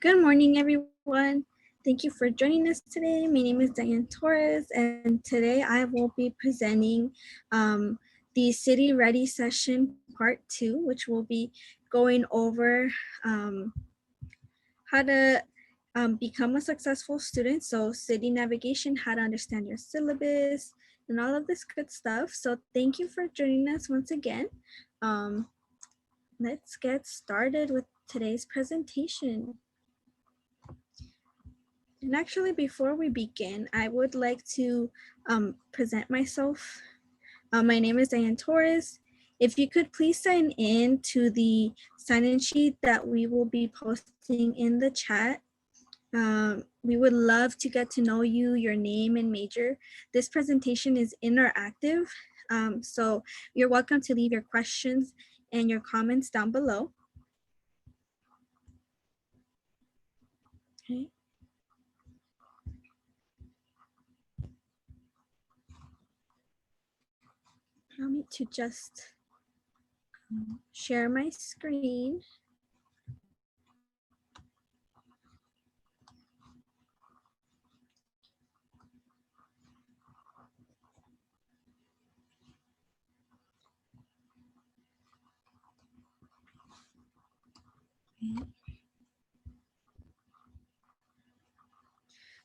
Good morning, everyone. Thank you for joining us today. My name is Diane Torres, and today I will be presenting the City Ready session part 2, which will be going over how to become a successful student. So city navigation, how to understand your syllabus, and all of this good stuff. So thank you for joining us once again. Um, let's get started with today's presentation. And actually, before we begin, I would like to present myself. My name is Diane Torres. If you could please sign in to the sign-in sheet that we will be posting in the chat. We would love to get to know you, your name and major. This presentation is interactive, so you're welcome to leave your questions and your comments down below. Okay. Allow me to just share my screen. Okay.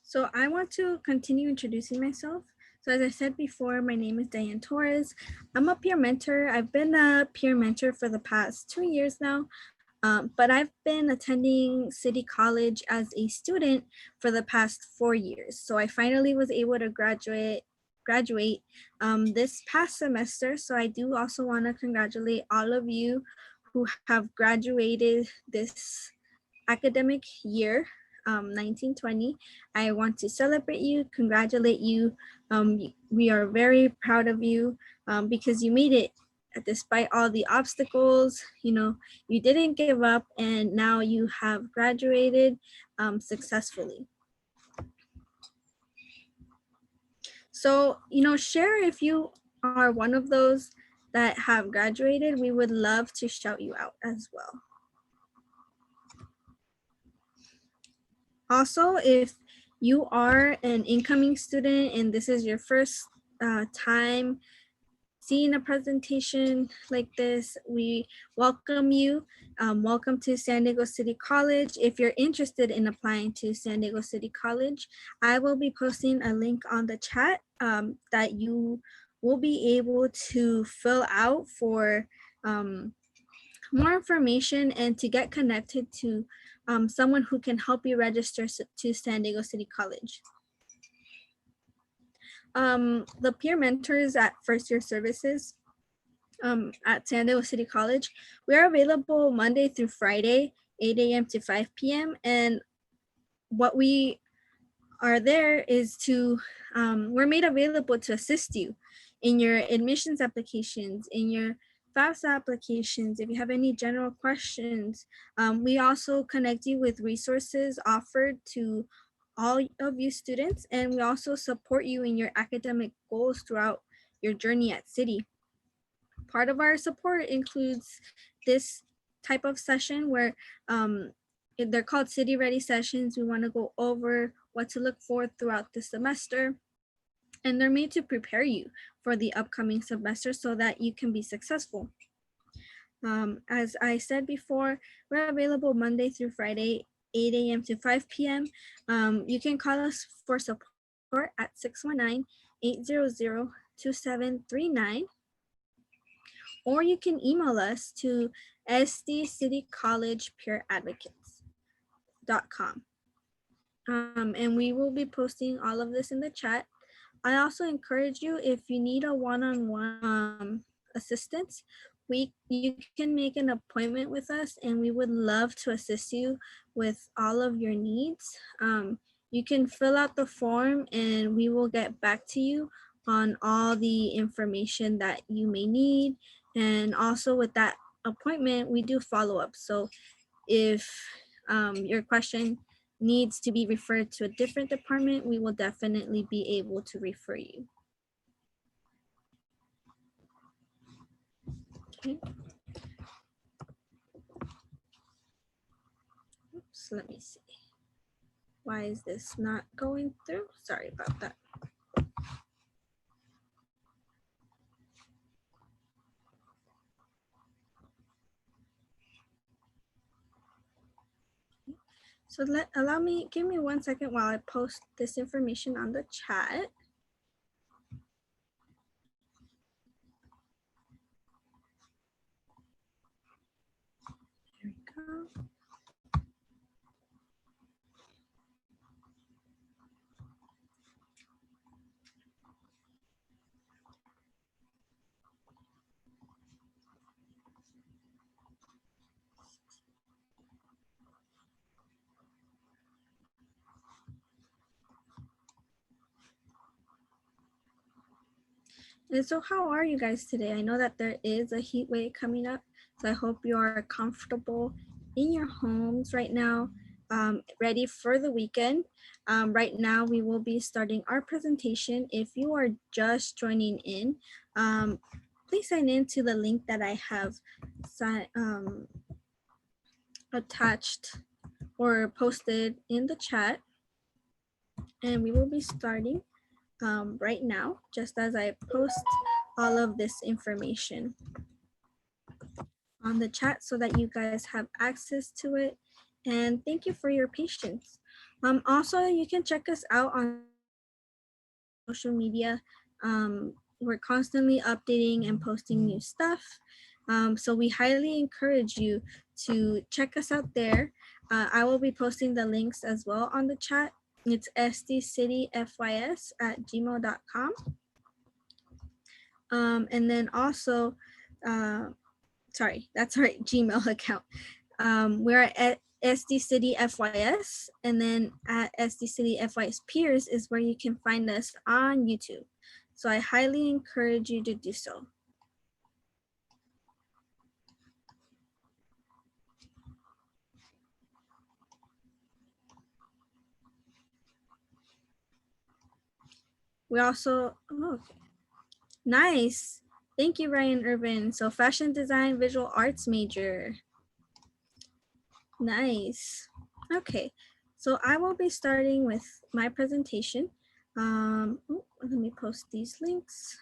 So I want to continue introducing myself. So as I said before, my name is Diane Torres. I'm a peer mentor. I've been a peer mentor for the past 2 years now, but I've been attending City College as a student for the past 4 years. So I finally was able to graduate this past semester. So I do also want to congratulate all of you who have graduated this academic year, 1920. I want to celebrate you, congratulate you. We are very proud of you because you made it despite all the obstacles. You didn't give up, and now you have graduated successfully. So, share if you are one of those that have graduated. We would love to shout you out as well. Also, if you are an incoming student and this is your first time seeing a presentation like this, we welcome you. Welcome to San Diego City College. If you're interested in applying to San Diego City College, I will be posting a link on the chat that you will be able to fill out for more information and to get connected to someone who can help you register to San Diego City College. The peer mentors at First Year Services at San Diego City College, we are available Monday through Friday, 8 a.m. to 5 p.m. And what we are there is we're made available to assist you in your admissions applications, in your FAFSA applications. If you have any general questions, we also connect you with resources offered to all of you students, and we also support you in your academic goals throughout your journey at City. Part of our support includes this type of session where they're called City Ready sessions. We want to go over what to look for throughout the semester, and they're made to prepare you for the upcoming semester so that you can be successful. As I said before, we're available Monday through Friday, 8 a.m. to 5 p.m. You can call us for support at 619-800-2739. Or you can email us to sdcitycollegepeeradvocates.com. And we will be posting all of this in the chat. I also encourage you, if you need a one-on-one assistance, you can make an appointment with us, and we would love to assist you with all of your needs. You can fill out the form and we will get back to you on all the information that you may need. And also with that appointment, we do follow up. So if your question needs to be referred to a different department, we will definitely be able to refer you. Okay. Oops. So let me see. Why is this not going through? Sorry about that. So give me 1 second while I post this information on the chat. There we go. And so how are you guys today? I know that there is a heat wave coming up, so I hope you are comfortable in your homes right now, ready for the weekend. Right now, we will be starting our presentation. If you are just joining in, please sign in to the link that I have attached or posted in the chat, and we will be starting right now, just as I post all of this information on the chat so that you guys have access to it. And thank you for your patience. Also, you can check us out on social media. We're constantly updating and posting new stuff. So we highly encourage you to check us out there. I will be posting the links as well on the chat. It's sdcityfys@gmail.com. And then also, sorry, that's our Gmail account. We're at SD City FYS, and then at SD City FYS Peers is where you can find us on YouTube. So I highly encourage you to do so. We also, oh, okay. Nice. Thank you, Ryan Urban. So fashion design, visual arts major. Nice. Okay, so I will be starting with my presentation. Let me post these links.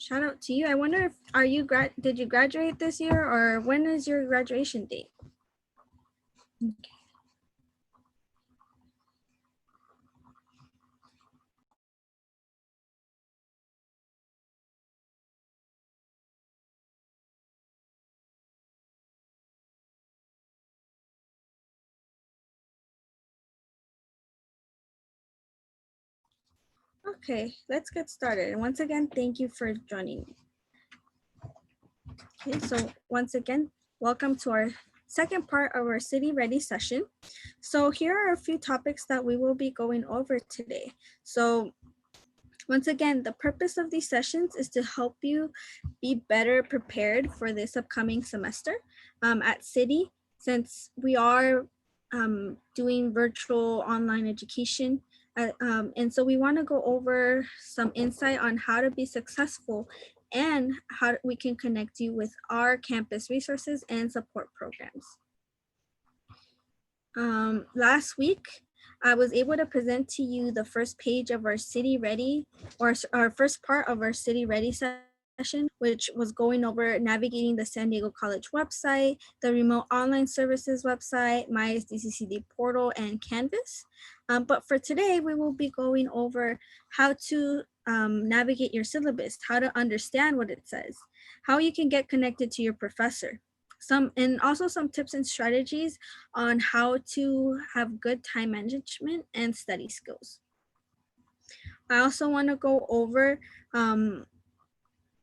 Shout out to you. I wonder if did you graduate this year, or when is your graduation date? Okay. Okay, let's get started. And once again, thank you for joining me. Okay, so once again, welcome to our second part of our City Ready session. So here are a few topics that we will be going over today. So once again, the purpose of these sessions is to help you be better prepared for this upcoming semester at City, since we are doing virtual online education. And so we want to go over some insight on how to be successful and how we can connect you with our campus resources and support programs. Last week, I was able to present to you the first page of our City Ready, or our first part of our City Ready session, which was going over navigating the San Diego College website, the remote online services website, MySDCCD portal, and Canvas. But for today, we will be going over how to navigate your syllabus, how to understand what it says, how you can get connected to your professor, and also some tips and strategies on how to have good time management and study skills. I also want to go over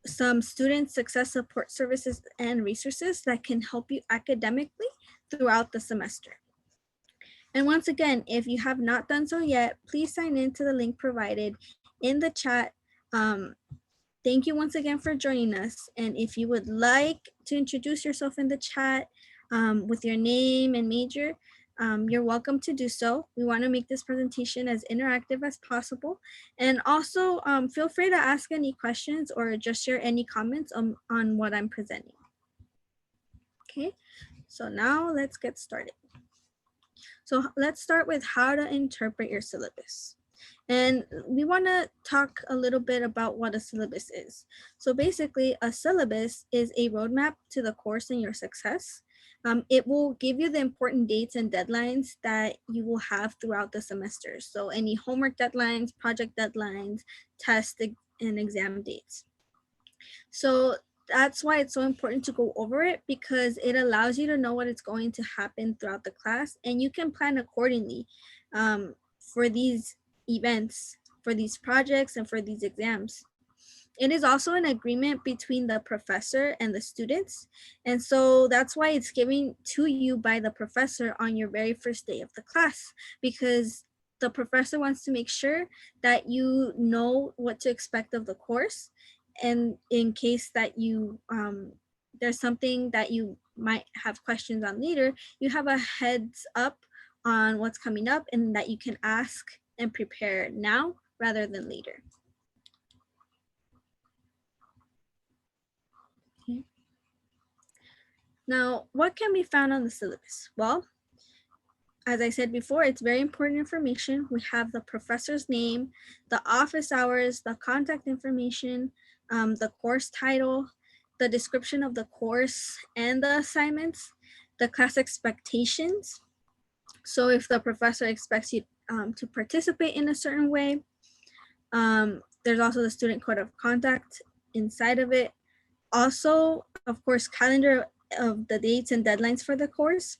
some student success support services and resources that can help you academically throughout the semester. And once again, if you have not done so yet, please sign in to the link provided in the chat. Thank you once again for joining us. And if you would like to introduce yourself in the chat with your name and major, you're welcome to do so. We want to make this presentation as interactive as possible. And also feel free to ask any questions or just share any comments on what I'm presenting. Okay, so now let's get started. So let's start with how to interpret your syllabus. And we want to talk a little bit about what a syllabus is. So basically, a syllabus is a roadmap to the course and your success. It will give you the important dates and deadlines that you will have throughout the semester. So any homework deadlines, project deadlines, test and exam dates. So that's why it's so important to go over it, because it allows you to know what is going to happen throughout the class, and you can plan accordingly for these events, for these projects, and for these exams. It is also an agreement between the professor and the students. And so that's why it's given to you by the professor on your very first day of the class, because the professor wants to make sure that you know what to expect of the course. And in case that you there's something that you might have questions on later, you have a heads up on what's coming up and that you can ask and prepare now rather than later. Okay. Now, what can be found on the syllabus? Well, as I said before, it's very important information. We have the professor's name, the office hours, the contact information, the course title, the description of the course and the assignments, the class expectations. So if the professor expects you to participate in a certain way, there's also the student code of conduct inside of it. Also, of course, calendar of the dates and deadlines for the course.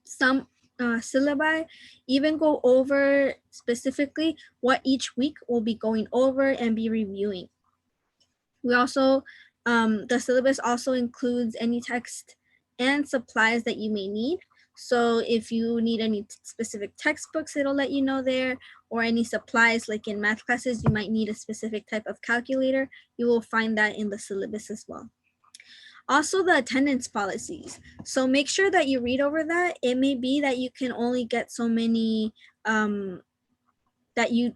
Some syllabi even go over specifically what each week we'll be going over and be reviewing. We also, the syllabus also includes any text and supplies that you may need. So if you need any specific textbooks, it'll let you know there, or any supplies, like in math classes, you might need a specific type of calculator. You will find that in the syllabus as well. Also, the attendance policies. So make sure that you read over that. It may be that you can only get so many, that you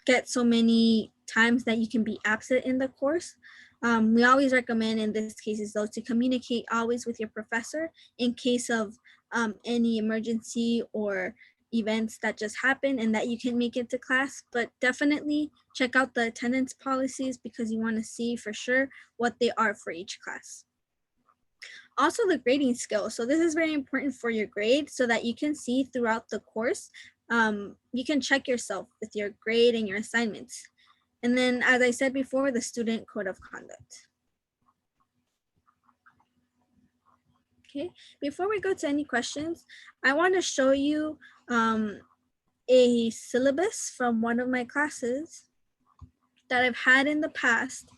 get so many times that you can be absent in the course. We always recommend in this cases though to communicate always with your professor in case of any emergency or events that just happen and that you can make it to class. But definitely check out the attendance policies because you want to see for sure what they are for each class. Also the grading scale. So this is very important for your grade so that you can see throughout the course. You can check yourself with your grade and your assignments. And then, as I said before, the student code of conduct. Okay, before we go to any questions, I want to show you a syllabus from one of my classes that I've had in the past,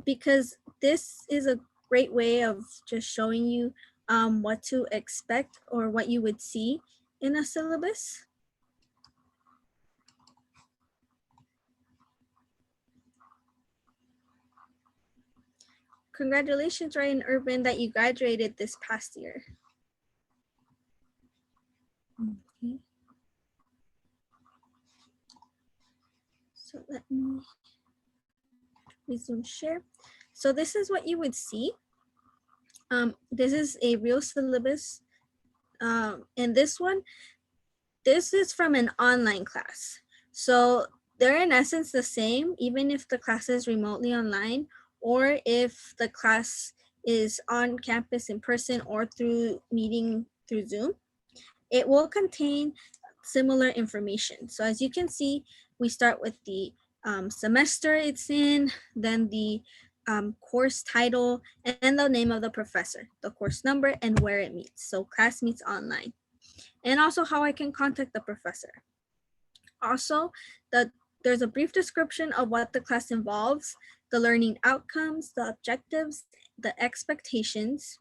because this is a great way of just showing you what to expect or what you would see in a syllabus. Congratulations, Ryan Urban, that you graduated this past year. Okay. So let me resume share. So this is what you would see. This is a real syllabus. And this one, this is from an online class. So they're in essence the same, even if the class is remotely online or if the class is on campus in person or through meeting through Zoom. It will contain similar information. So as you can see, we start with the semester it's in, then the course title and the name of the professor, the course number and where it meets. So class meets online. And also how I can contact the professor. Also, there's a brief description of what the class involves, the learning outcomes, the objectives, the expectations,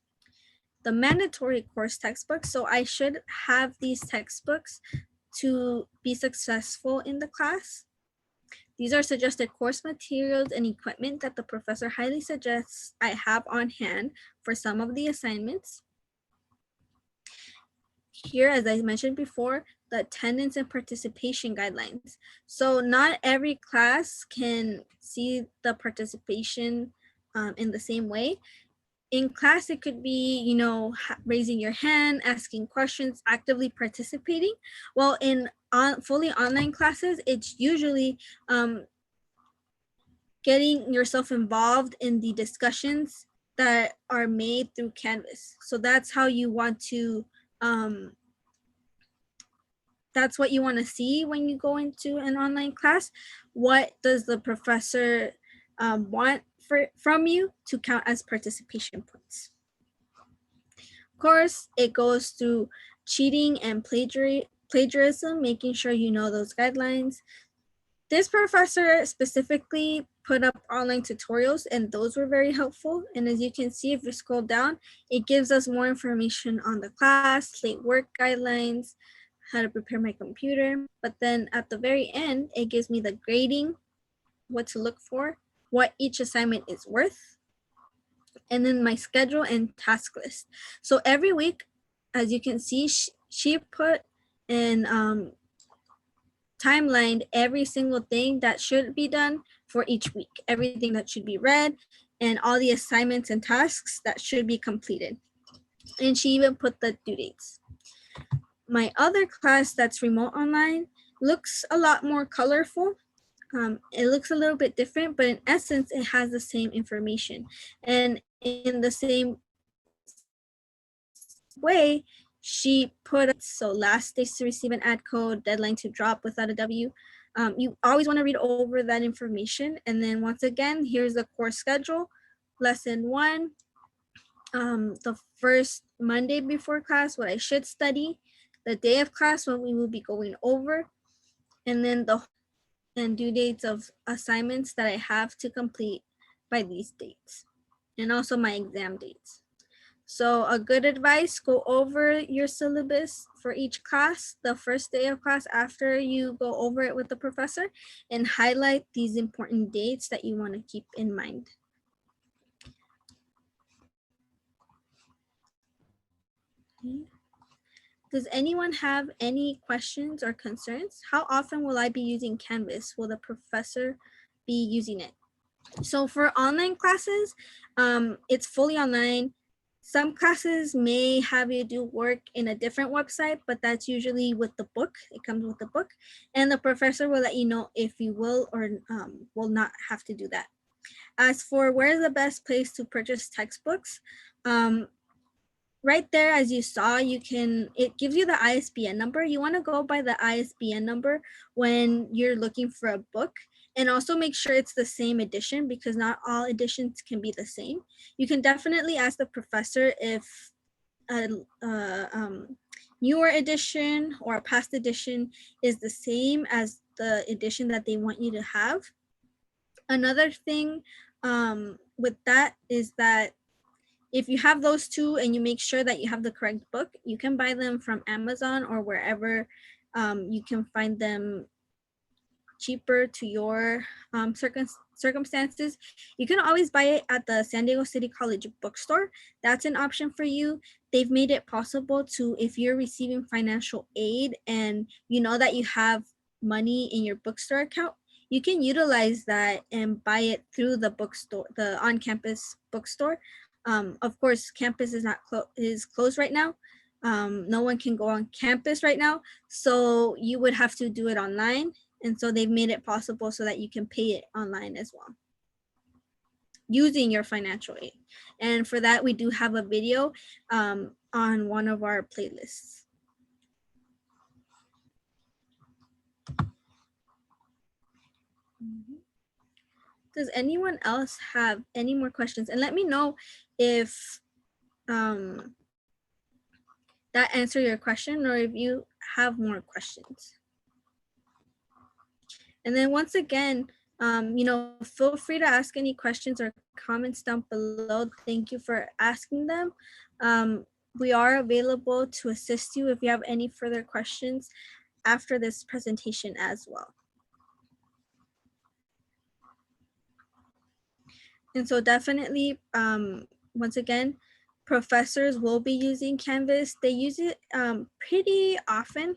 the mandatory course textbooks. So I should have these textbooks to be successful in the class. These are suggested course materials and equipment that the professor highly suggests I have on hand for some of the assignments. here, as I mentioned before, the attendance and participation guidelines. So not every class can see the participation in the same way. In class, it could be, you know, raising your hand, asking questions, actively participating. Well, in fully online classes, it's usually getting yourself involved in the discussions that are made through Canvas. So that's how you want to, that's what you want to see when you go into an online class. What does the professor want from you to count as participation points? Of course, it goes through cheating and plagiarism, making sure you know those guidelines. This professor specifically put up online tutorials, and those were very helpful. And as you can see, if you scroll down, it gives us more information on the class, late work guidelines, how to prepare my computer. But then at the very end, it gives me the grading, what to look for, what each assignment is worth, and then my schedule and task list. So every week, as you can see, she put in timelined every single thing that should be done for each week, everything that should be read, and all the assignments and tasks that should be completed. And she even put the due dates. My other class that's remote online looks a lot more colorful. It looks a little bit different, but in essence, it has the same information. And in the same way, she put, so last days to receive an ad code, deadline to drop without a W. You always want to read over that information. And then once again, here's the course schedule. Lesson 1, the first Monday before class, what I should study, the day of class, when we will be going over, and then and due dates of assignments that I have to complete by these dates, and also my exam dates. So a good advice, go over your syllabus for each class the first day of class after you go over it with the professor, and highlight these important dates that you want to keep in mind. Okay. Does anyone have any questions or concerns? How often will I be using Canvas? Will the professor be using it? So for online classes, it's fully online. Some classes may have you do work in a different website, but that's usually with the book. It comes with the book, and the professor will let you know if you will or will not have to do that. As for where is the best place to purchase textbooks, right there, as you saw, it gives you the ISBN number. You want to go by the ISBN number when you're looking for a book, and also make sure it's the same edition, because not all editions can be the same. You can definitely ask the professor if a newer edition or a past edition is the same as the edition that they want you to have. Another thing with that is that if you have those two and you make sure that you have the correct book, you can buy them from Amazon or wherever you can find them cheaper to your circumstances. You can always buy it at the San Diego City College bookstore. That's an option for you. They've made it possible to, if you're receiving financial aid and you know that you have money in your bookstore account, you can utilize that and buy it through the bookstore, the on-campus bookstore. Of course, campus is closed right now. No one can go on campus right now, so you would have to do it online. And so they've made it possible so that you can pay it online as well, using your financial aid. And for that, we do have a video on one of our playlists. Does anyone else have any more questions? And let me know if that answered your question or if you have more questions. And then once again, feel free to ask any questions or comments down below. Thank you for asking them. We are available to assist you if you have any further questions after this presentation as well. And so definitely, once again, professors will be using Canvas. They use it pretty often.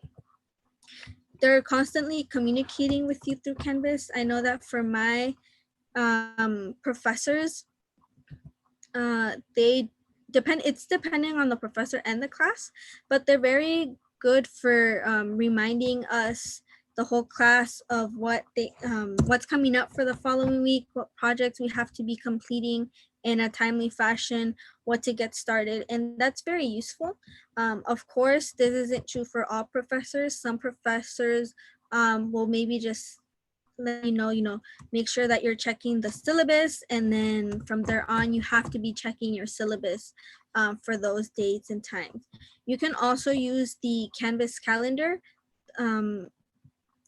They're constantly communicating with you through Canvas. I know that for my professors, it's depending on the professor and the class, but they're very good for reminding us, the whole class, of what's coming up for the following week, what projects we have to be completing in a timely fashion, what to get started, and that's very useful. Of course, this isn't true for all professors. Some professors will maybe just let make sure that you're checking the syllabus, and then from there on you have to be checking your syllabus for those dates and times. You can also use the Canvas calendar,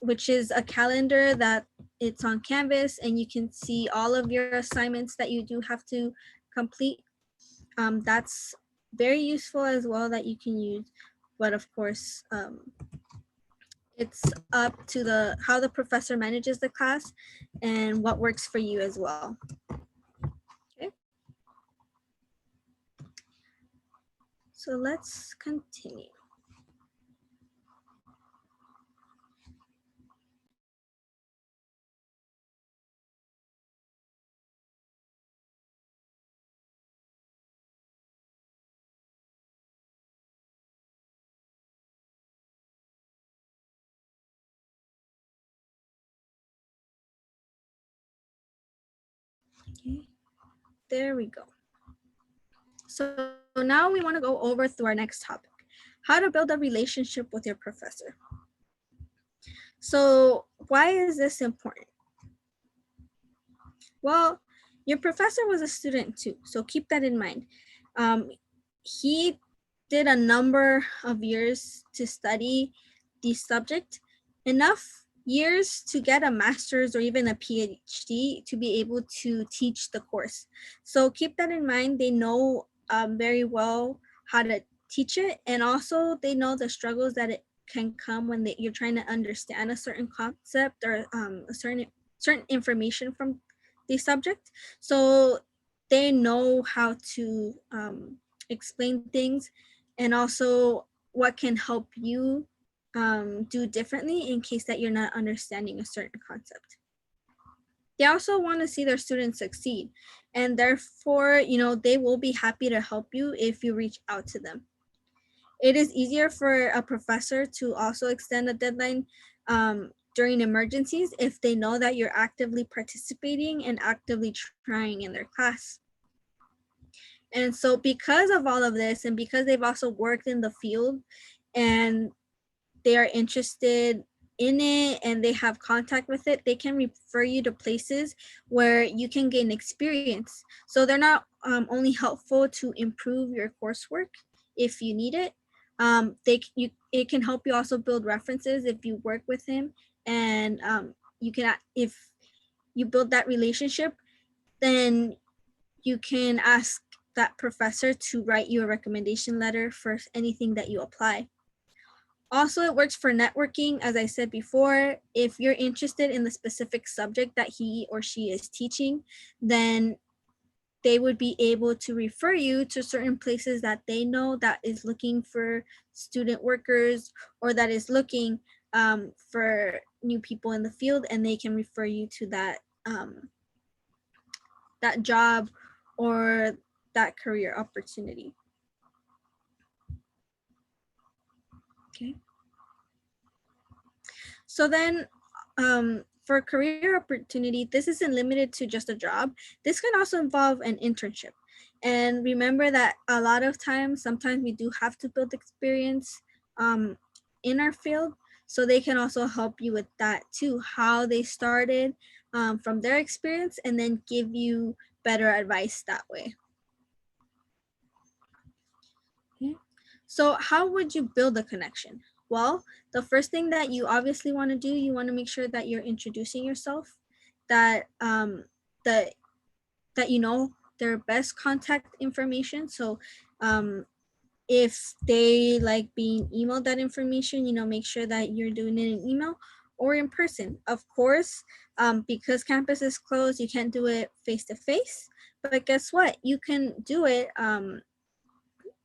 which is a calendar that it's on Canvas, and you can see all of your assignments that you do have to complete. That's very useful as well, that you can use, but of course it's up to how the professor manages the class and what works for you as well. Okay. So let's continue. Okay, there we go. So now we want to go over through our next topic, how to build a relationship with your professor. So why is this important? Well, your professor was a student too, so keep that in mind. He did a number of years to study the subject, enough years to get a master's or even a PhD to be able to teach the course. So keep that in mind. They know very well how to teach it, and also they know the struggles that it can come when you're trying to understand a certain concept or a certain information from the subject. So they know how to explain things, and also what can help you do differently in case that you're not understanding a certain concept. They also want to see their students succeed, and therefore, they will be happy to help you if you reach out to them. It is easier for a professor to also extend a deadline during emergencies if they know that you're actively participating and actively trying in their class. And so because of all of this, and because they've also worked in the field and they are interested in it and they have contact with it, they can refer you to places where you can gain experience. So they're not only helpful to improve your coursework if you need it, it can help you also build references if you work with him, and if you build that relationship, then you can ask that professor to write you a recommendation letter for anything that you apply. Also, it works for networking. As I said before, if you're interested in the specific subject that he or she is teaching, then they would be able to refer you to certain places that they know that is looking for student workers, or that is looking for new people in the field, and they can refer you to that job or that career opportunity. Okay. So then for career opportunity, this isn't limited to just a job. This can also involve an internship. And remember that a lot of times, sometimes we do have to build experience in our field. So they can also help you with that too, how they started from their experience, and then give you better advice that way. Okay. So how would you build a connection? Well, the first thing that you obviously want to do, you want to make sure that you're introducing yourself, that that you know their best contact information. So if they like being emailed that information, make sure that you're doing it in email or in person. Of course, because campus is closed, you can't do it face to face. But guess what? You can do it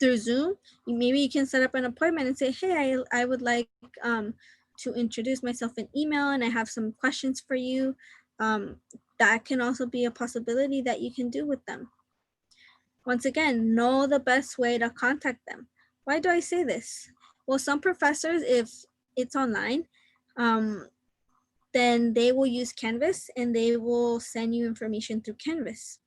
through Zoom, maybe you can set up an appointment and say, hey, I would like to introduce myself in email and I have some questions for you. That can also be a possibility that you can do with them. Once again, know the best way to contact them. Why do I say this? Well, some professors, if it's online, then they will use Canvas and they will send you information through Canvas.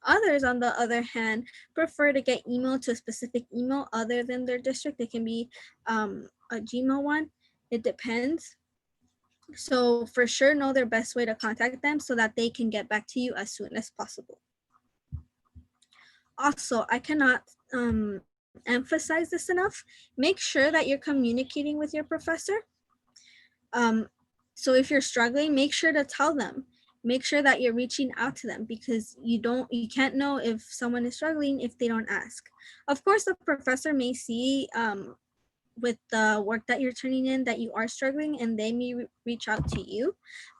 Others, on the other hand, prefer to get email to a specific email other than their district. It can be a Gmail one. It depends. So for sure, know their best way to contact them so that they can get back to you as soon as possible. Also, I cannot emphasize this enough. Make sure that you're communicating with your professor. So if you're struggling, make sure to tell them. Make sure that you're reaching out to them, because you can't know if someone is struggling if they don't ask. Of course, the professor may see with the work that you're turning in that you are struggling, and they may reach out to you.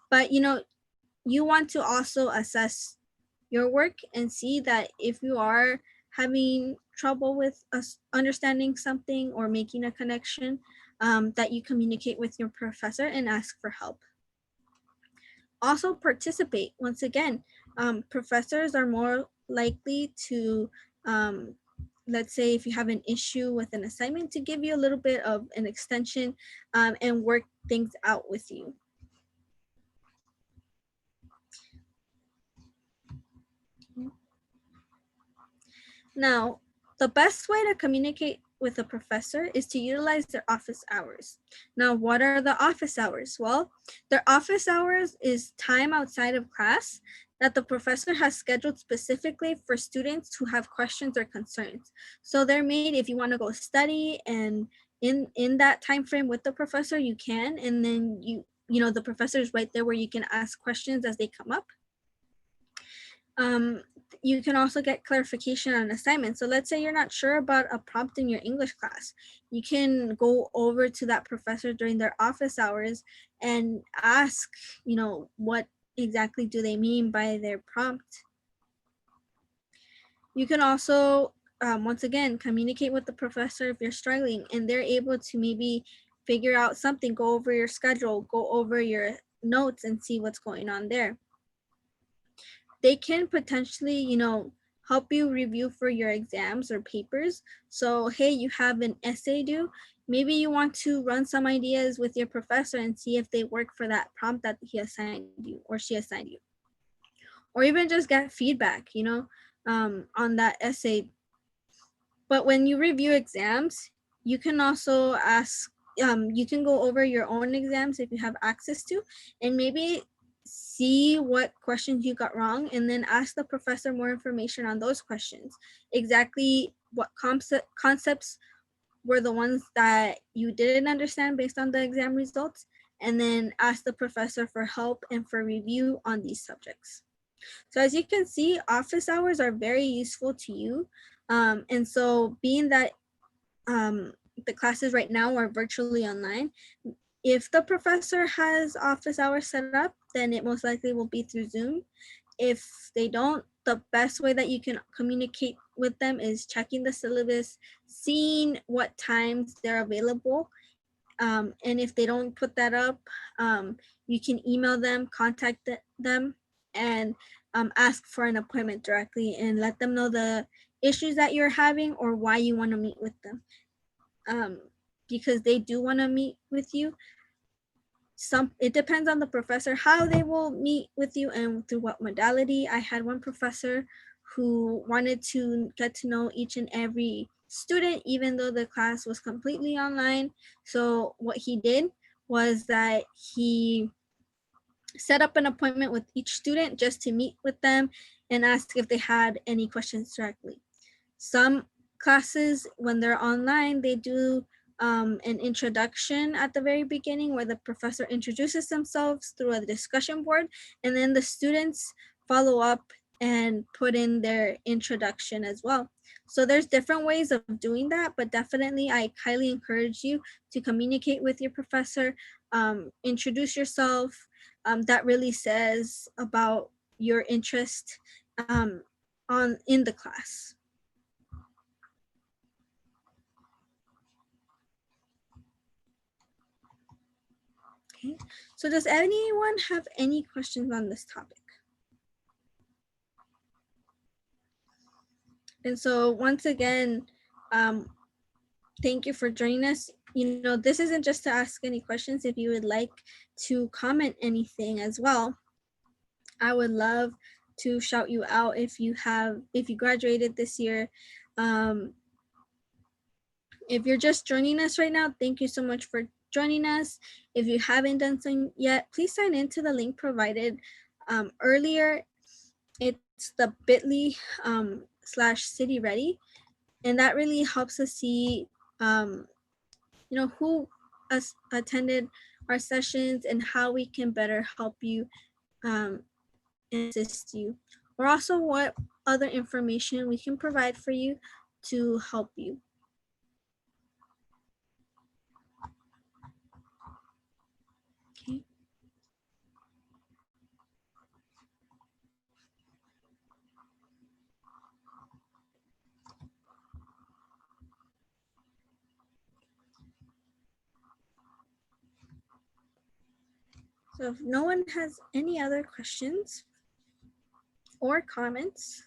But you want to also assess your work and see that if you are having trouble with understanding something or making a connection, that you communicate with your professor and ask for help. Also participate. Once again, professors are more likely to, let's say if you have an issue with an assignment, to give you a little bit of an extension and work things out with you. Now, the best way to communicate with a professor is to utilize their office hours. Now, what are the office hours? Well, their office hours is time outside of class that the professor has scheduled specifically for students who have questions or concerns. So they're made if you want to go study, and in that time frame with the professor, you can, and then the professor is right there where you can ask questions as they come up. You can also get clarification on assignments. So let's say you're not sure about a prompt in your English class. You can go over to that professor during their office hours and ask, what exactly do they mean by their prompt. You can also, once again, communicate with the professor if you're struggling and they're able to maybe figure out something, go over your schedule, go over your notes and see what's going on there. They can potentially, help you review for your exams or papers. So, hey, you have an essay due. Maybe you want to run some ideas with your professor and see if they work for that prompt that he assigned you or she assigned you. Or even just get feedback, on that essay. But when you review exams, you can also ask, you can go over your own exams if you have access to, and maybe see what questions you got wrong and then ask the professor more information on those questions. Exactly what concepts were the ones that you didn't understand based on the exam results, and then ask the professor for help and for review on these subjects. So as you can see, office hours are very useful to you. And so being that the classes right now are virtually online, if the professor has office hours set up, then it most likely will be through Zoom. If they don't, the best way that you can communicate with them is checking the syllabus, seeing what times they're available. And if they don't put that up, you can email them, contact them, and ask for an appointment directly and let them know the issues that you're having or why you want to meet with them. Because they do want to meet with you. It depends on the professor how they will meet with you and through what modality. I had one professor who wanted to get to know each and every student, even though the class was completely online. So what he did was that he set up an appointment with each student just to meet with them and ask if they had any questions directly. Some classes, when they're online, they do an introduction at the very beginning where the professor introduces themselves through a discussion board, and then the students follow up and put in their introduction as well. So there's different ways of doing that, but definitely I highly encourage you to communicate with your professor, introduce yourself. That really says about your interest in the class. Okay, so does anyone have any questions on this topic? And so once again, thank you for joining us. You know, this isn't just to ask any questions. If you would like to comment anything as well, I would love to shout you out if you graduated this year. If you're just joining us right now, thank you so much for joining us. If you haven't done so yet, please sign into the link provided earlier. It's the bit.ly /City Ready. And that really helps us see, you know, who attended our sessions and how we can better help you and assist you. Or also what other information we can provide for you to help you. Okay. So if no one has any other questions or comments,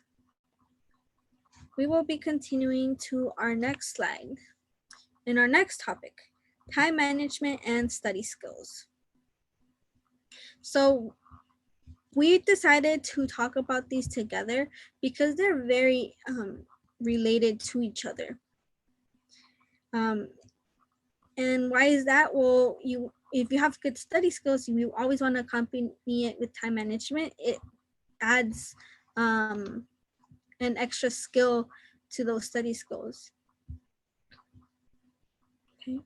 we will be continuing to our next slide. In our next topic, time management and study skills. So we decided to talk about these together because they're very related to each other. And why is that? Well, if you have good study skills, you always want to accompany it with time management. It adds an extra skill to those study skills. Okay.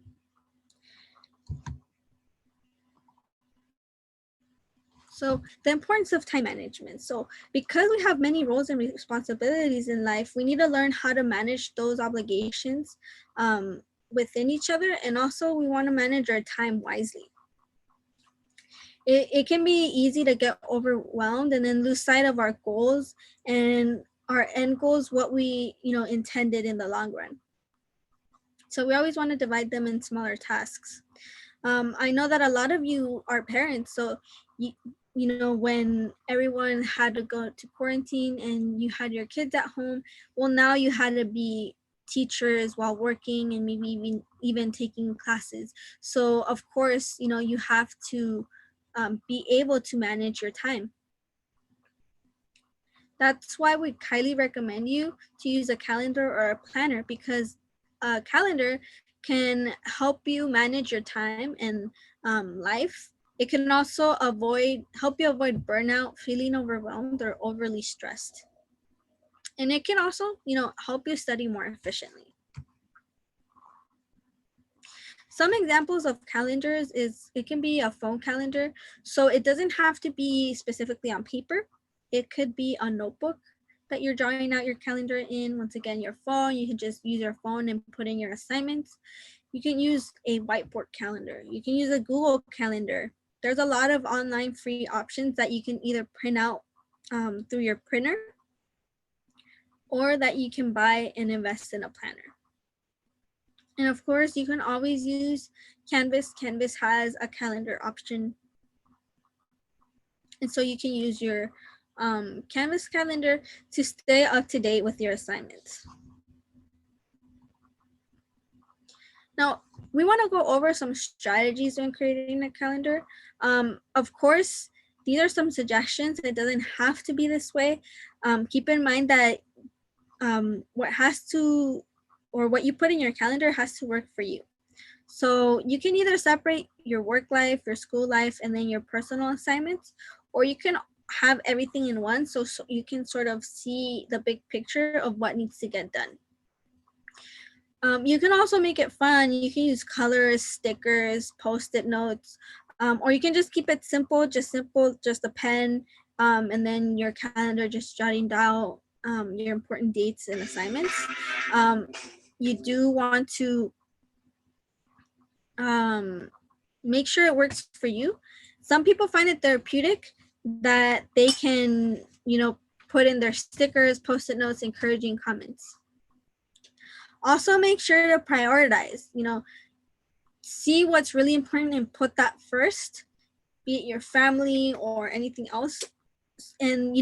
So the importance of time management. So because we have many roles and responsibilities in life, we need to learn how to manage those obligations within each other. And also we want to manage our time wisely. It can be easy to get overwhelmed and then lose sight of our goals and our end goals, what we intended in the long run. So we always want to divide them in smaller tasks. I know that a lot of you are parents, so you know, when everyone had to go to quarantine and you had your kids at home, well, now you had to be teachers while working and maybe even taking classes. So of course, you know, you have to be able to manage your time. That's why we highly recommend you to use a calendar or a planner, because a calendar can help you manage your time and life. It can also help you avoid burnout, feeling overwhelmed, or overly stressed. And it can also, you know, help you study more efficiently. Some examples of calendars is it can be a phone calendar. So it doesn't have to be specifically on paper. It could be a notebook that you're drawing out your calendar in. Once again, your phone, you can just use your phone and put in your assignments. You can use a whiteboard calendar. You can use a Google Calendar. There's a lot of online free options that you can either print out through your printer or that you can buy and invest in a planner. And of course, you can always use Canvas. Canvas has a calendar option. And so you can use your Canvas calendar to stay up to date with your assignments. Now, we want to go over some strategies when creating a calendar. Of course, these are some suggestions. It doesn't have to be this way. Keep in mind that what you put in your calendar has to work for you. So you can either separate your work life, your school life, and then your personal assignments, or you can have everything in one so you can sort of see the big picture of what needs to get done. You can also make it fun. You can use colors, stickers, post-it notes, or you can just keep it simple, just a pen, and then your calendar just jotting down your important dates and assignments. You do want to make sure it works for you. Some people find it therapeutic that they can, you know, put in their stickers, post-it notes, encouraging comments. Also make sure to prioritize, you know, see what's really important and put that first, be it your family or anything else. And,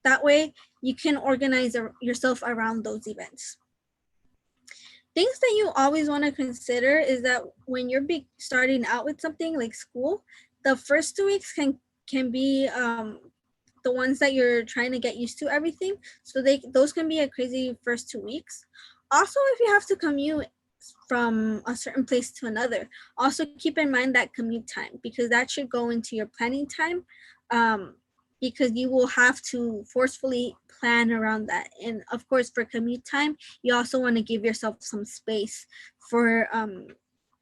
that way you can organize yourself around those events. Things that you always want to consider is that when you're starting out with something like school, the first 2 weeks can be the ones that you're trying to get used to everything. So those can be a crazy first 2 weeks. Also, if you have to commute from a certain place to another, also keep in mind that commute time, because that should go into your planning time, because you will have to forcefully plan around that. And of course, for commute time, you also want to give yourself some space for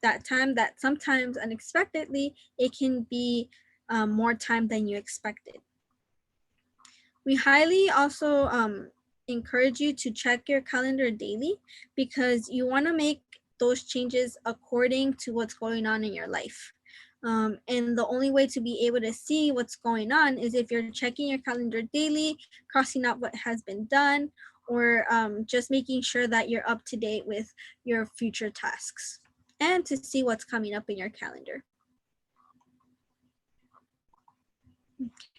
that time, that sometimes unexpectedly it can be more time than you expected. We highly also encourage you to check your calendar daily, because you want to make those changes according to what's going on in your life. And the only way to be able to see what's going on is if you're checking your calendar daily, crossing out what has been done, or just making sure that you're up to date with your future tasks and to see what's coming up in your calendar.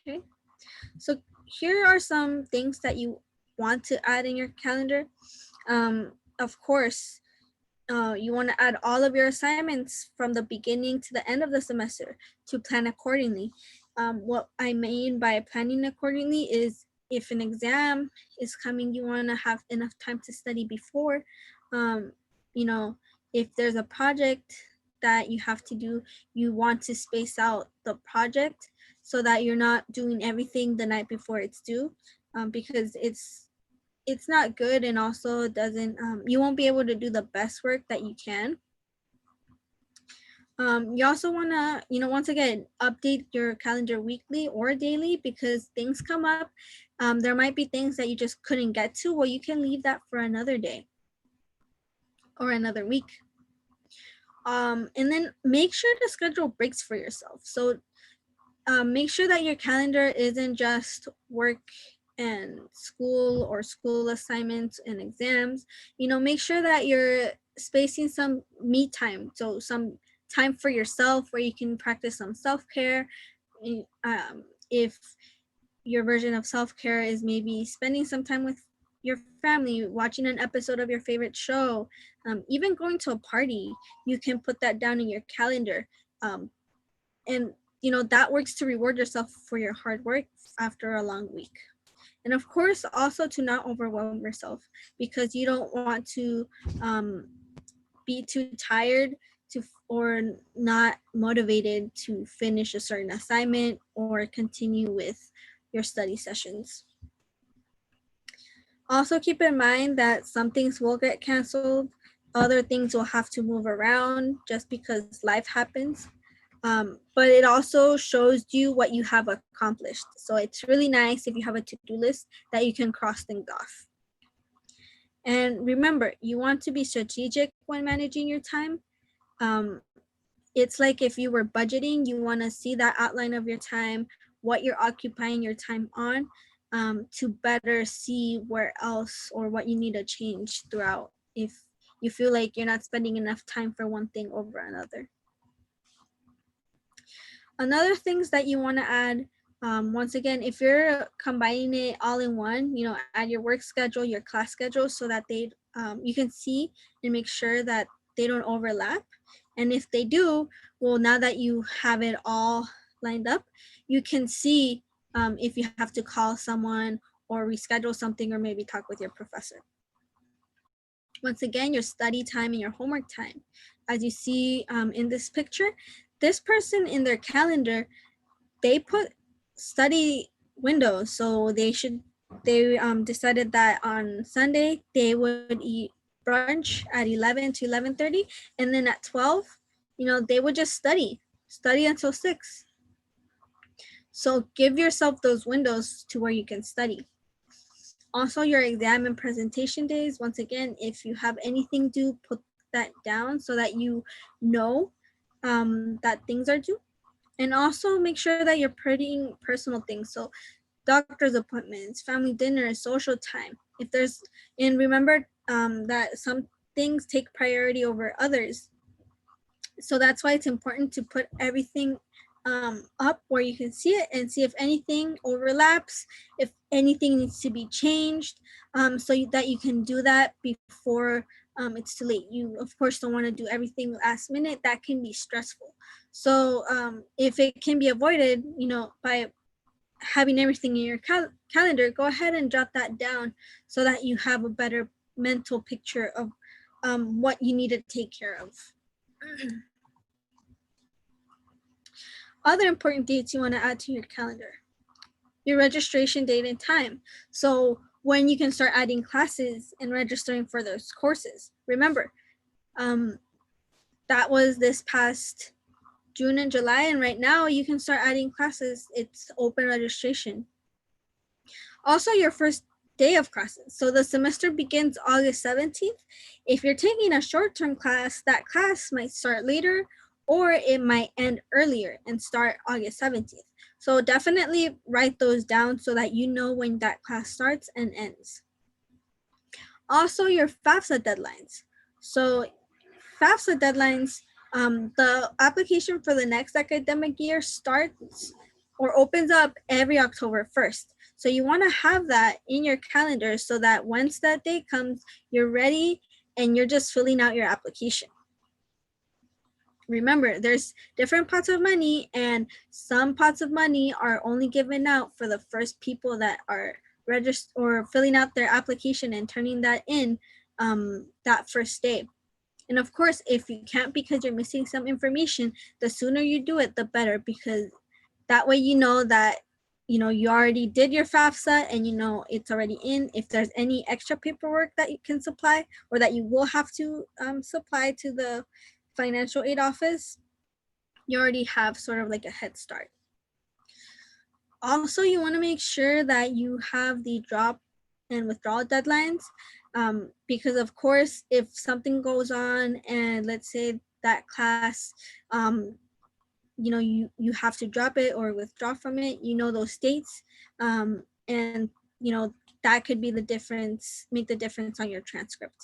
Okay, so here are some things that you want to add in your calendar. Of course, you want to add all of your assignments from the beginning to the end of the semester to plan accordingly. What I mean by planning accordingly is, if an exam is coming, you want to have enough time to study before. You know, if there's a project that you have to do, you want to space out the project so that you're not doing everything the night before it's due, because it's not good, and also doesn't you won't be able to do the best work that you can. You also want to, once again, update your calendar weekly or daily, because things come up. There might be things that you just couldn't get to. Well, you can leave that for another day or another week. And then make sure to schedule breaks for yourself. So make sure that your calendar isn't just work and school, or school assignments and exams. Make sure that you're spacing some me time, so some time for yourself where you can practice some self-care. If your version of self-care is maybe spending some time with your family, watching an episode of your favorite show, even going to a party, you can put that down in your calendar. And that works to reward yourself for your hard work after a long week. And of course, also to not overwhelm yourself, because you don't want to be too tired or not motivated to finish a certain assignment or continue with your study sessions. Also keep in mind that some things will get canceled, other things will have to move around just because life happens. But it also shows you what you have accomplished. So it's really nice if you have a to-do list that you can cross things off. And remember, you want to be strategic when managing your time. It's like if you were budgeting, you want to see that outline of your time, what you're occupying your time on, to better see where else or what you need to change throughout if you feel like you're not spending enough time for one thing over another. Another things that you want to add, once again, if you're combining it all in one, add your work schedule, your class schedule, so that you can see and make sure that they don't overlap. And if they do, well, now that you have it all lined up, you can see if you have to call someone or reschedule something, or maybe talk with your professor. Once again, your study time and your homework time. As you see in this picture, this person in their calendar, they put study windows. So they decided that on Sunday they would eat brunch at 11 to 11:30, and then at 12, they would just study until 6. So give yourself those windows to where you can study. Also, your exam and presentation days, once again, if you have anything due, put that down so that you know that things are due. And also make sure that you're putting personal things. So doctor's appointments, family dinners, social time. And remember that some things take priority over others. So that's why it's important to put everything up where you can see it and see if anything overlaps, if anything needs to be changed, that you can do that before it's too late. You, of course, don't want to do everything last minute. That can be stressful. So if it can be avoided, by having everything in your calendar, go ahead and jot that down so that you have a better mental picture of what you need to take care of. Other important dates you want to add to your calendar: your registration date and time. So when you can start adding classes and registering for those courses. Remember, that was this past June and July, and right now you can start adding classes. It's open registration. Also, your first day of classes. So the semester begins August 17th. If you're taking a short-term class, that class might start later, or it might end earlier and start August 17th. So definitely write those down so that you know when that class starts and ends. Also, your FAFSA deadlines. So FAFSA deadlines, the application for the next academic year starts or opens up every October 1st. So you want to have that in your calendar so that once that day comes, you're ready and you're just filling out your application. Remember, there's different pots of money, and some pots of money are only given out for the first people that are registered or filling out their application and turning that in that first day. And of course, if you can't because you're missing some information, the sooner you do it, the better, because that way you know that you already did your FAFSA and it's already in. If there's any extra paperwork that you can supply or that you will have to supply to the financial aid office, you already have sort of like a head start. Also, you want to make sure that you have the drop and withdrawal deadlines, because of course, if something goes on and let's say that class, you have to drop it or withdraw from it, those dates, and that could be the difference, make the difference on your transcript.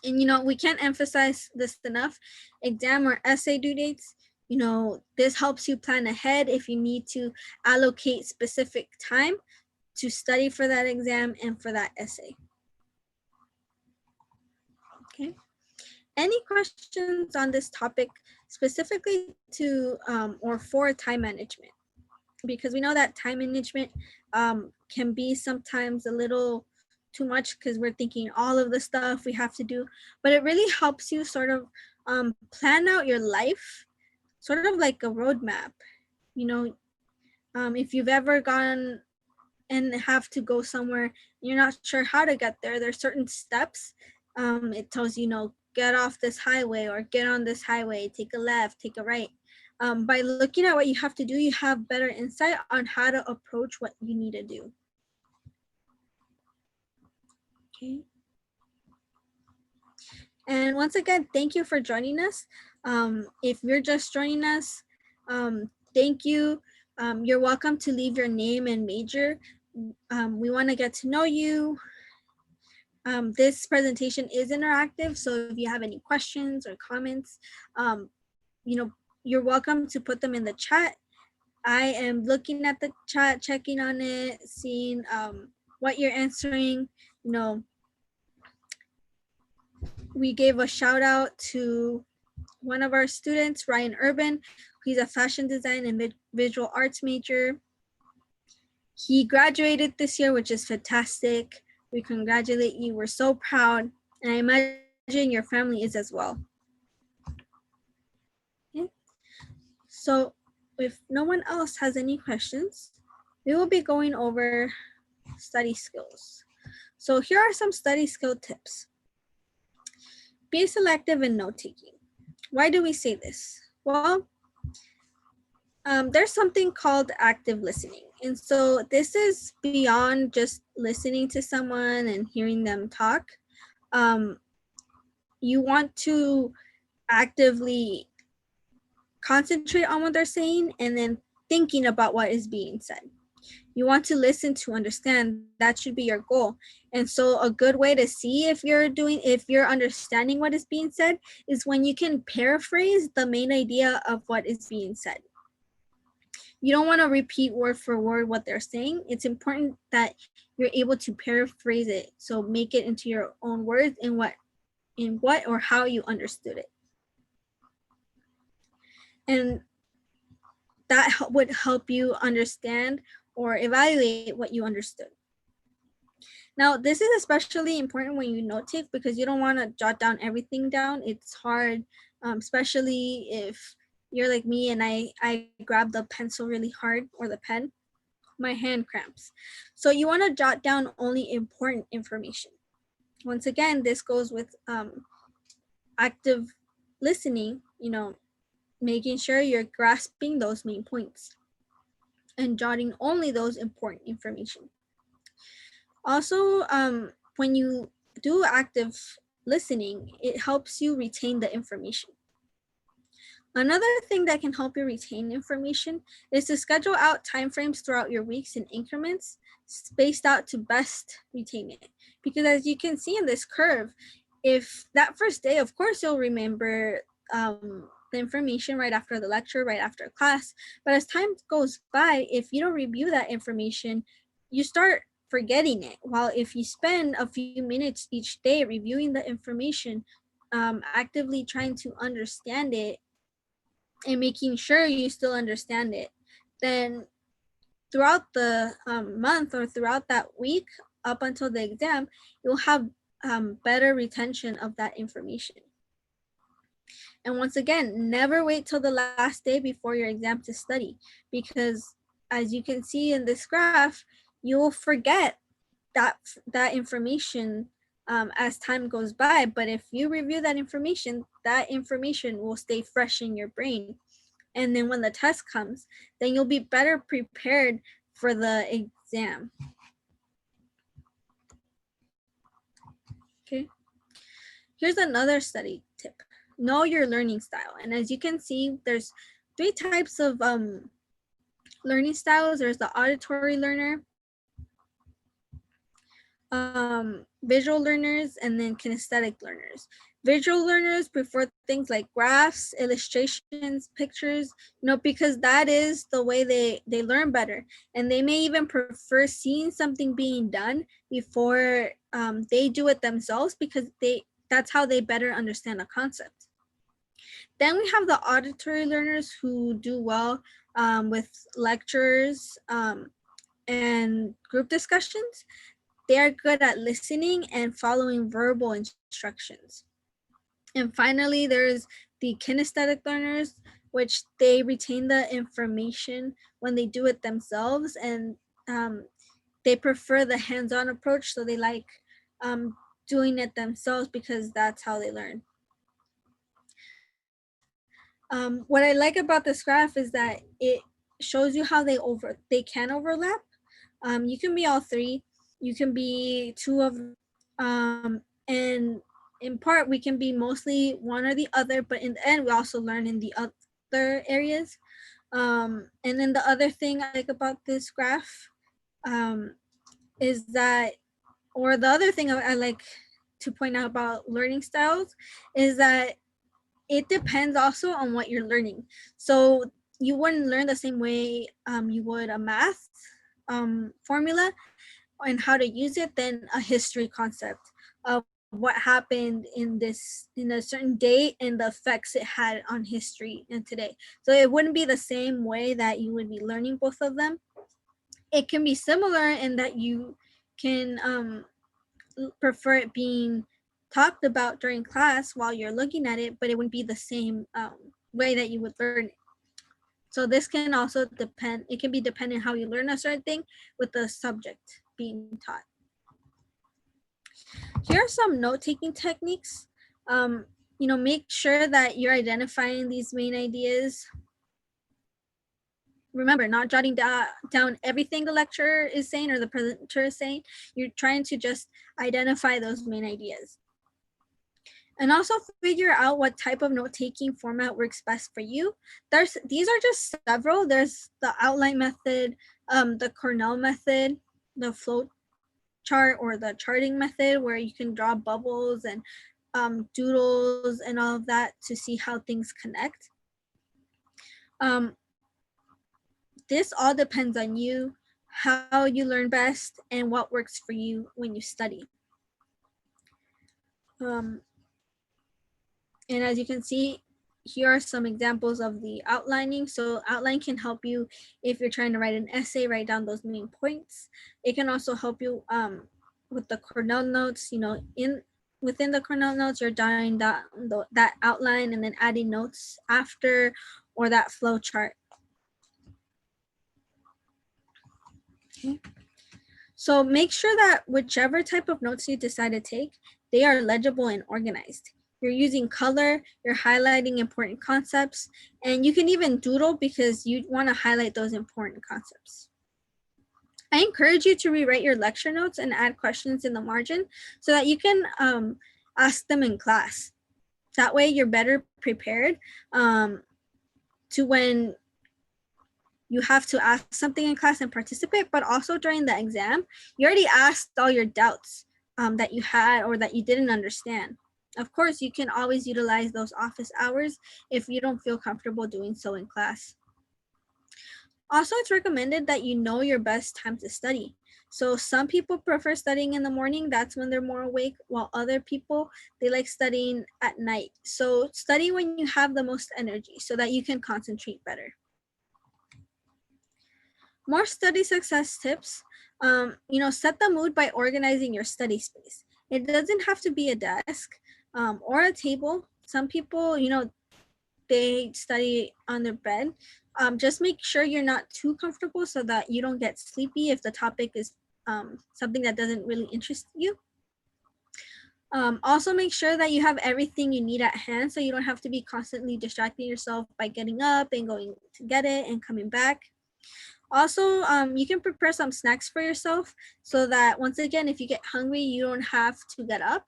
And we can't emphasize this enough: exam or essay due dates. This helps you plan ahead if you need to allocate specific time to study for that exam and for that essay. Okay. Any questions on this topic specifically to or for time management? Because we know that time management can be sometimes a little too much because we're thinking all of the stuff we have to do, but it really helps you sort of plan out your life, sort of like a roadmap. If you've ever gone and have to go somewhere, you're not sure how to get there, there's certain steps. It tells you, get off this highway or get on this highway, take a left, take a right. By looking at what you have to do, you have better insight on how to approach what you need to do. Okay. And once again, thank you for joining us. If you're just joining us, thank you. You're welcome to leave your name and major. We want to get to know you. This presentation is interactive, so if you have any questions or comments, you're welcome to put them in the chat. I am looking at the chat, checking on it, seeing what you're answering. We gave a shout out to one of our students, Ryan Urban. He's a fashion design and visual arts major. He graduated this year, which is fantastic. We congratulate you. We're so proud. And I imagine your family is as well. Okay. So if no one else has any questions, we will be going over study skills. So here are some study skill tips. Be selective in note-taking. Why do we say this? Well, there's something called active listening. And so this is beyond just listening to someone and hearing them talk. You want to actively concentrate on what they're saying and then thinking about what is being said. You want to listen to understand. That should be your goal. And so a good way to see if you're understanding what is being said is when you can paraphrase the main idea of what is being said. You don't want to repeat word for word what they're saying. It's important that you're able to paraphrase it. So make it into your own words in what or how you understood it. And that would help you understand or evaluate what you understood. Now, this is especially important when you note take because you don't want to jot down everything down. It's hard, especially if you're like me and I grab the pencil really hard or the pen, my hand cramps. So you want to jot down only important information. Once again, this goes with active listening, making sure you're grasping those main points and jotting only those important information. Also, when you do active listening, it helps you retain the information. Another thing that can help you retain information is to schedule out timeframes throughout your weeks in increments spaced out to best retain it. Because as you can see in this curve, if that first day, of course, you'll remember the information right after the lecture, right after class. But as time goes by, if you don't review that information, you start forgetting it. While if you spend a few minutes each day reviewing the information, actively trying to understand it, and making sure you still understand it, then throughout the month or throughout that week up until the exam, you'll have better retention of that information. And once again, never wait till the last day before your exam to study, because as you can see in this graph, you will forget that information as time goes by. But if you review that information will stay fresh in your brain. And then when the test comes, then you'll be better prepared for the exam. Okay. Here's another study tip. Know your learning style. And as you can see, there's 3 types of learning styles. There's the auditory learner, visual learners, and then kinesthetic learners. Visual learners prefer things like graphs, illustrations, pictures, because that is the way they learn better. And they may even prefer seeing something being done before they do it themselves, because that's how they better understand a concept. Then we have the auditory learners who do well with lectures and group discussions. They are good at listening and following verbal instructions. And finally, there's the kinesthetic learners, which they retain the information when they do it themselves, and they prefer the hands-on approach. So they like doing it themselves because that's how they learn. What I like about this graph is that it shows you how they can overlap. You can be all 3. You can be 2 of and in part we can be mostly one or the other, but in the end we also learn in the other areas. And then the other thing I like about this graph is that, or the other thing I like to point out about learning styles is that it depends also on what you're learning. So you wouldn't learn the same way you would a math formula and how to use it than a history concept of what happened in a certain date and the effects it had on history and today. So it wouldn't be the same way that you would be learning both of them. It can be similar in that you can prefer it being talked about during class while you're looking at it, but it wouldn't be the same way that you would learn it. So this can also depend, it can be dependent how you learn a certain thing with the subject being taught. Here are some note-taking techniques. Make sure that you're identifying these main ideas. Remember, not jotting down everything the lecturer is saying or the presenter is saying. You're trying to just identify those main ideas. And also figure out what type of note-taking format works best for you. These are just several. There's the outline method, the Cornell method, the flow chart or the charting method where you can draw bubbles and doodles and all of that to see how things connect. This all depends on you, how you learn best, and what works for you when you study. And as you can see, here are some examples of the outlining. So outline can help you if you're trying to write an essay, write down those main points. It can also help you with the Cornell notes, within the Cornell notes, you're drawing that outline and then adding notes after, or that flow chart. Okay. So make sure that whichever type of notes you decide to take, they are legible and organized. You're using color, you're highlighting important concepts, and you can even doodle because you want to highlight those important concepts. I encourage you to rewrite your lecture notes and add questions in the margin so that you can ask them in class. That way you're better prepared to when you have to ask something in class and participate, but also during the exam, you already asked all your doubts that you had or that you didn't understand. Of course, you can always utilize those office hours if you don't feel comfortable doing so in class. Also, it's recommended that you know your best time to study. So some people prefer studying in the morning, that's when they're more awake, while other people, they like studying at night. So study when you have the most energy so that you can concentrate better. More study success tips, set the mood by organizing your study space. It doesn't have to be a desk or a table. Some people, they study on their bed. Just make sure you're not too comfortable so that you don't get sleepy if the topic is something that doesn't really interest you. Also make sure that you have everything you need at hand so you don't have to be constantly distracting yourself by getting up and going to get it and coming back. Also, you can prepare some snacks for yourself so that once again, if you get hungry, you don't have to get up.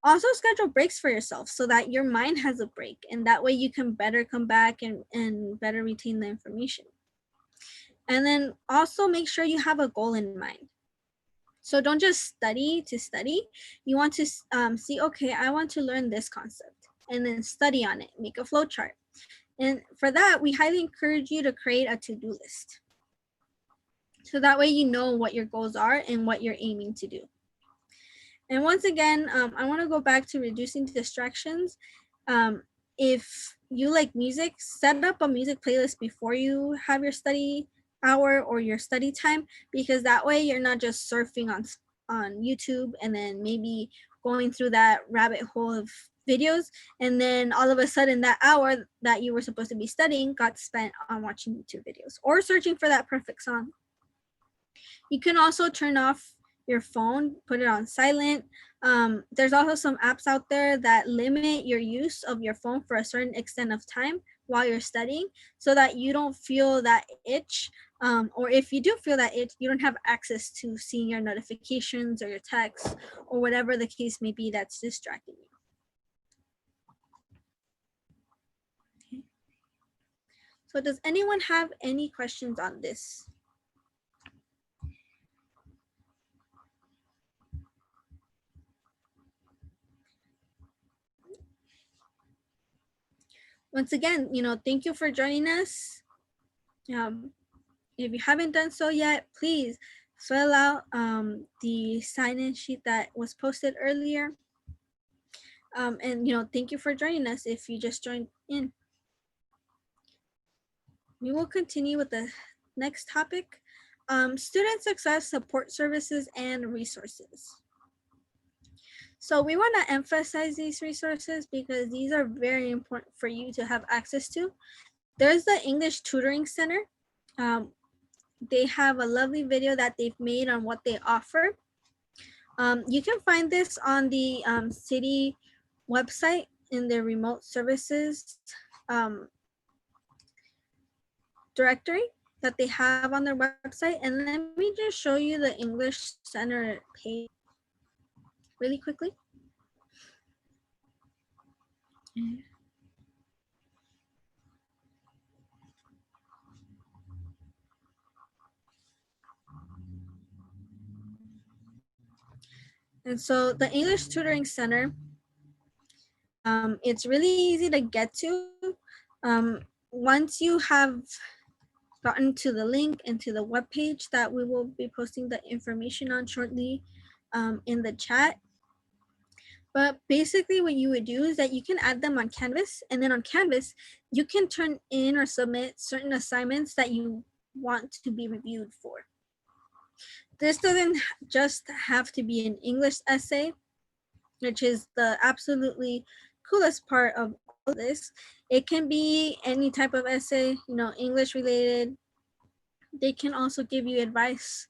Also schedule breaks for yourself so that your mind has a break and that way you can better come back and better retain the information. And then also make sure you have a goal in mind. So don't just study to study. You want to see, okay, I want to learn this concept and then study on it, make a flow chart. And for that, we highly encourage you to create a to-do list. So that way you know what your goals are and what you're aiming to do. And once again, I want to go back to reducing distractions. If you like music, set up a music playlist before you have your study hour or your study time, because that way you're not just surfing on YouTube and then maybe going through that rabbit hole of videos, and then all of a sudden that hour that you were supposed to be studying got spent on watching YouTube videos or searching for that perfect song. You can also turn off your phone, put it on silent. There's also some apps out there that limit your use of your phone for a certain extent of time while you're studying so that you don't feel that itch. Or if you do feel that itch, you don't have access to seeing your notifications or your texts or whatever the case may be that's distracting you. Okay. So does anyone have any questions on this? Once again, thank you for joining us. If you haven't done so yet, please fill out the sign-in sheet that was posted earlier. And thank you for joining us if you just joined in. We will continue with the next topic, student success support services and resources. So we want to emphasize these resources because these are very important for you to have access to. There's the English Tutoring Center. They have a lovely video that they've made on what they offer. You can find this on the city website in their remote services directory that they have on their website. And let me just show you the English Center page really quickly. And so the English Tutoring Center, it's really easy to get to. Once you have gotten to the link and to the webpage that we will be posting the information on shortly in the chat. But basically what you would do is that you can add them on Canvas, and then on Canvas, you can turn in or submit certain assignments that you want to be reviewed for. This doesn't just have to be an English essay, which is the absolutely coolest part of all of this. It can be any type of essay, you know, English related. They can also give you advice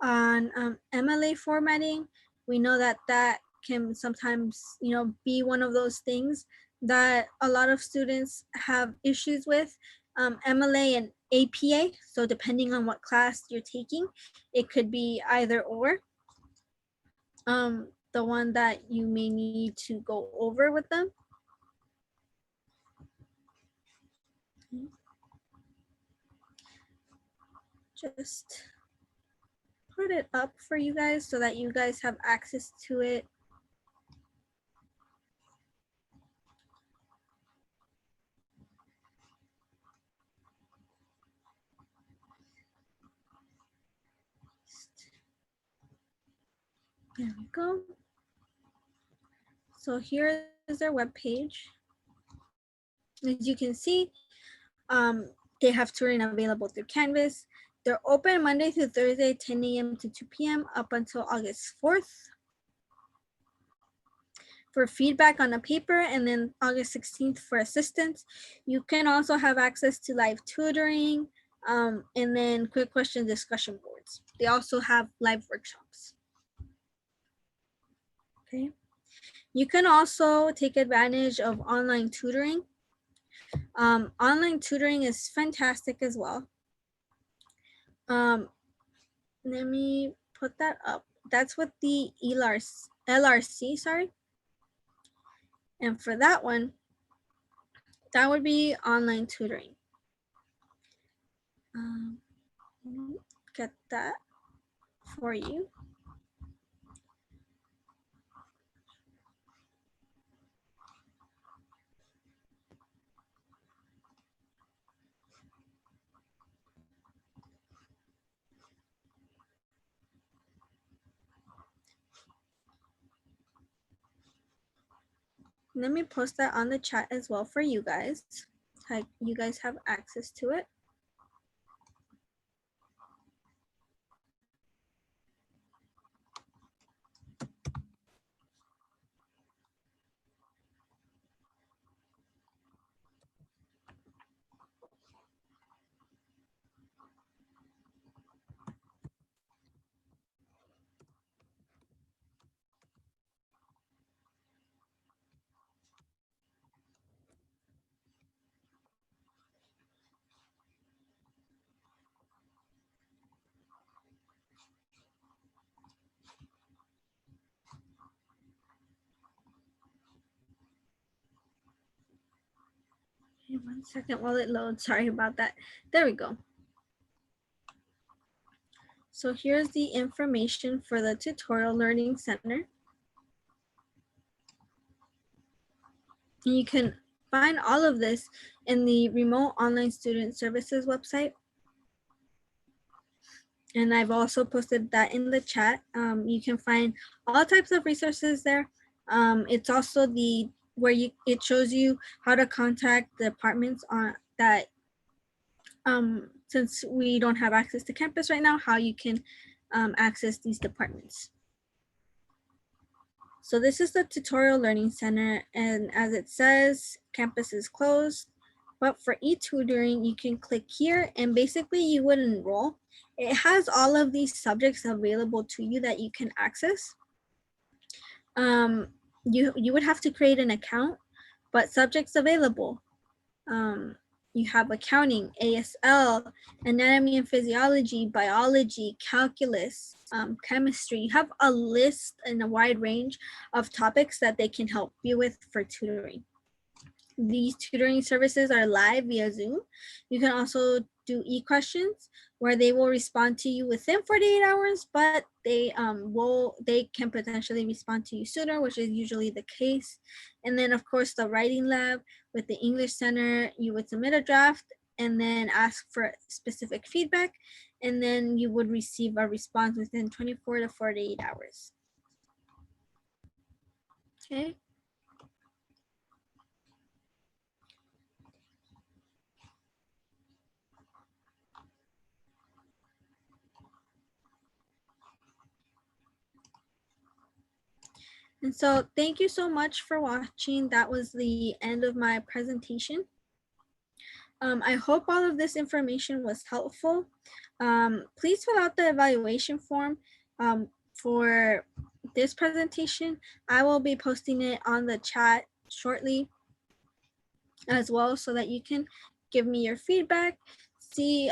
on MLA formatting. We know that that can sometimes, you know, be one of those things that a lot of students have issues with. MLA and APA, so depending on what class you're taking, it could be either or. The one that you may need to go over with them. Just put it up for you guys so that you guys have access to it. There we go. So here is their webpage. As you can see, they have tutoring available through Canvas. They're open Monday through Thursday, 10 a.m. to 2 p.m. up until August 4th. For feedback on the paper, and then August 16th for assistance. You can also have access to live tutoring, and then quick question discussion boards. They also have live workshops. Okay. You can also take advantage of online tutoring. Online tutoring is fantastic as well. Let me put that up. That's what the LRC, sorry. And for that one, that would be online tutoring. Get that for you. Let me post that on the chat as well for you guys. You guys have access to it. Okay, 1 second while it loads. Sorry about that. There we go. So here's the information for the Tutorial Learning Center. And you can find all of this in the Remote Online Student Services website. And I've also posted that in the chat. You can find all types of resources there. It's also the where it shows you how to contact the departments on that. Since we don't have access to campus right now, how you can access these departments. So this is the Tutorial Learning Center, and as it says, campus is closed, but for e-tutoring, you can click here and basically you would enroll. It has all of these subjects available to you that you can access. You would have to create an account, but subjects available. You have accounting, ASL, anatomy and physiology, biology, calculus, chemistry. You have a list and a wide range of topics that they can help you with for tutoring. These tutoring services are live via Zoom. You can also do e-questions where they will respond to you within 48 hours, but they can potentially respond to you sooner, which is usually the case. And then of course the writing lab with the English Center, you would submit a draft and then ask for specific feedback, and then you would receive a response within 24 to 48 hours. Okay. And so thank you so much for watching. That was the end of my presentation. I hope all of this information was helpful. Please fill out the evaluation form for this presentation. I will be posting it on the chat shortly as well, so that you can give me your feedback, see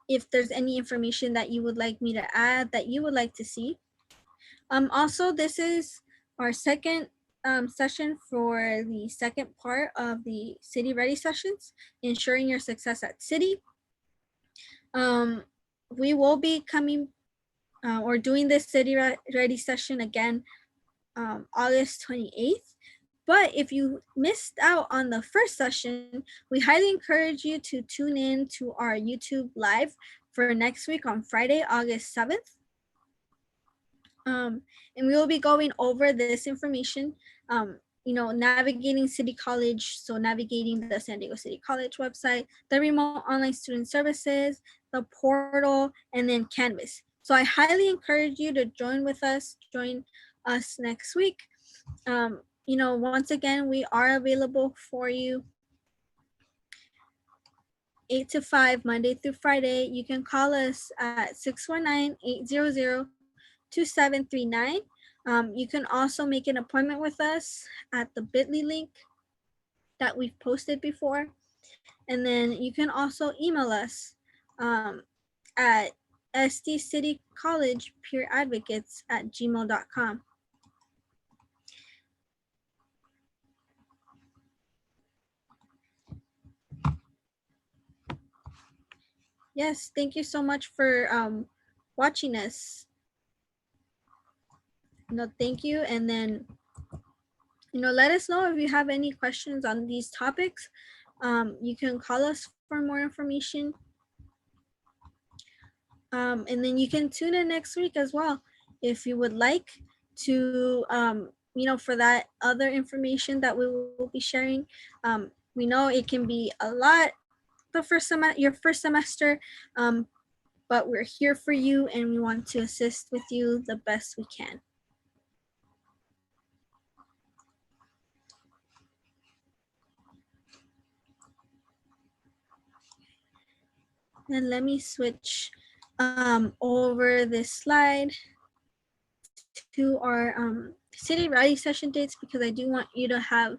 if there's any information that you would like me to add that you would like to see. Also, this is our second session for the second part of the City Ready sessions, ensuring your success at City. We will be coming or doing this City Ready session again August 28th. But if you missed out on the first session, we highly encourage you to tune in to our YouTube live for next week on Friday, August 7th. And we will be going over this information, navigating City College. So navigating the San Diego City College website, the remote online student services, the portal, and then Canvas. So I highly encourage you to join us next week. Once again, we are available for you 8 to 5, Monday through Friday. You can call us at 619-800-2739. You can also make an appointment with us at the bit.ly link that we've posted before. And then you can also email us at stcitycollegepeeradvocates@gmail.com. Yes, thank you so much for watching us. Thank you. And then, let us know if you have any questions on these topics. You can call us for more information. And then you can tune in next week as well if you would like to, for that other information that we will be sharing. We know it can be a lot your first semester, but we're here for you and we want to assist with you the best we can. And let me switch over this slide to our City Ready session dates, because I do want you to have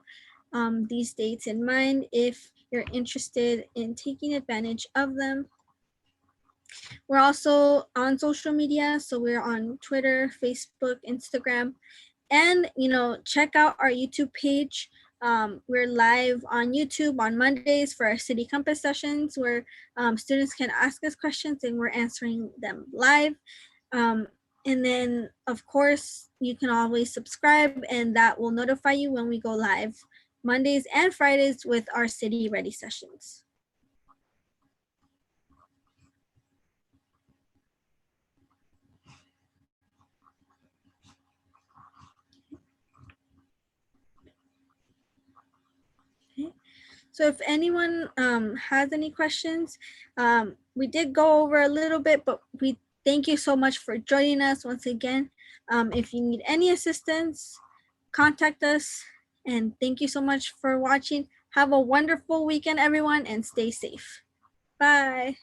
these dates in mind if you're interested in taking advantage of them. We're also on social media, so we're on Twitter, Facebook, Instagram, and check out our YouTube page. We're live on YouTube on Mondays for our City Compass sessions, where students can ask us questions and we're answering them live. And then, of course, you can always subscribe, and that will notify you when we go live Mondays and Fridays with our City Ready sessions. Okay. So if anyone has any questions, we did go over a little bit, but we thank you so much for joining us once again. If you need any assistance, contact us. And thank you so much for watching. Have a wonderful weekend, everyone, and stay safe. Bye.